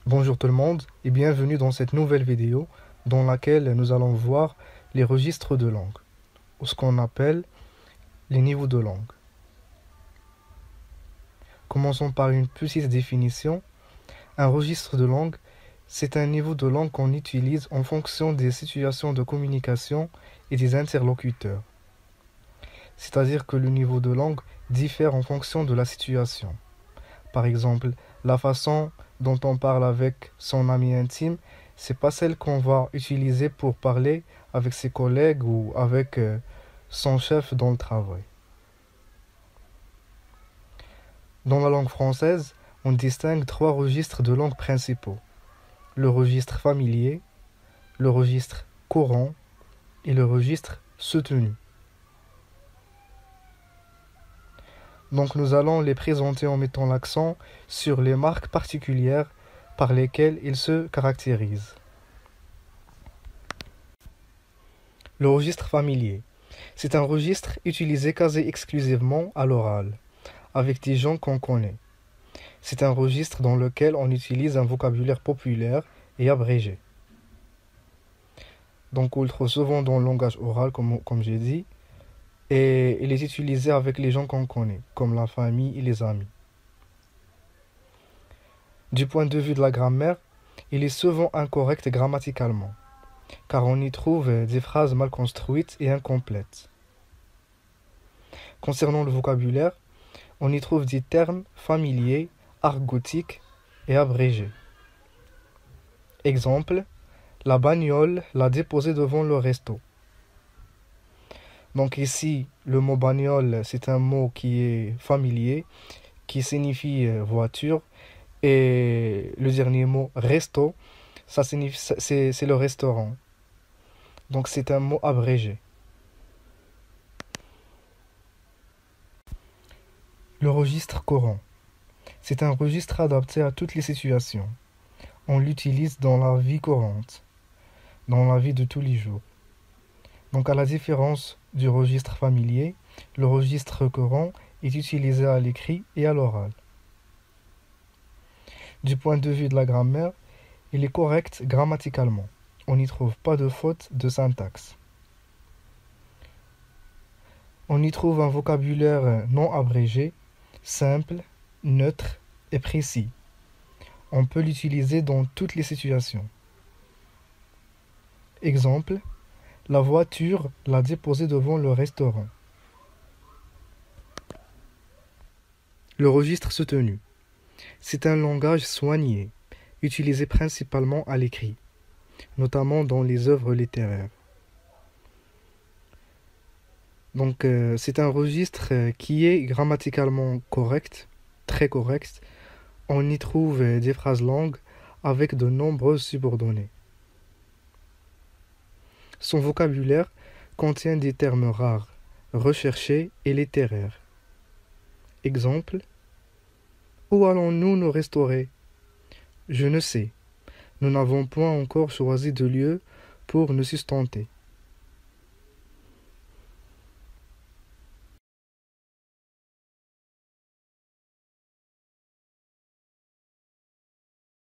Bonjour tout le monde et bienvenue dans cette nouvelle vidéo dans laquelle nous allons voir les registres de langue, ou ce qu'on appelle les niveaux de langue. Commençons par une petite définition. Un registre de langue, c'est un niveau de langue qu'on utilise en fonction des situations de communication et des interlocuteurs. C'est-à-dire que le niveau de langue diffère en fonction de la situation. Par exemple, la façon dont on parle avec son ami intime, c'est pas celle qu'on va utiliser pour parler avec ses collègues ou avec son chef dans le travail. Dans la langue française, on distingue trois registres de langue principaux. Le registre familier, le registre courant et le registre soutenu. Donc nous allons les présenter en mettant l'accent sur les marques particulières par lesquelles ils se caractérisent. Le registre familier. C'est un registre utilisé quasi exclusivement à l'oral, avec des gens qu'on connaît. C'est un registre dans lequel on utilise un vocabulaire populaire et abrégé. Donc on le trouve souvent dans le langage oral, comme j'ai dit, et il est utilisé avec les gens qu'on connaît, comme la famille et les amis. Du point de vue de la grammaire, il est souvent incorrect grammaticalement, car on y trouve des phrases mal construites et incomplètes. Concernant le vocabulaire, on y trouve des termes familiers, argotiques et abrégés. Exemple, la bagnole l'a déposé devant le resto. Donc ici, le mot bagnole, c'est un mot qui est familier, qui signifie voiture, et le dernier mot, resto, ça signifie, c'est le restaurant. Donc c'est un mot abrégé. Le registre courant. C'est un registre adapté à toutes les situations. On l'utilise dans la vie courante, dans la vie de tous les jours. Donc à la différence du registre familier, le registre courant est utilisé à l'écrit et à l'oral. Du point de vue de la grammaire, il est correct grammaticalement. On n'y trouve pas de faute de syntaxe. On y trouve un vocabulaire non abrégé, simple, neutre et précis. On peut l'utiliser dans toutes les situations. Exemple, la voiture l'a déposé devant le restaurant. Le registre soutenu. C'est un langage soigné, utilisé principalement à l'écrit, notamment dans les œuvres littéraires. Donc c'est un registre qui est grammaticalement correct, très correct. On y trouve des phrases longues avec de nombreuses subordonnées. Son vocabulaire contient des termes rares, recherchés et littéraires. Exemple, où allons-nous nous restaurer? Je ne sais. Nous n'avons point encore choisi de lieu pour nous sustenter.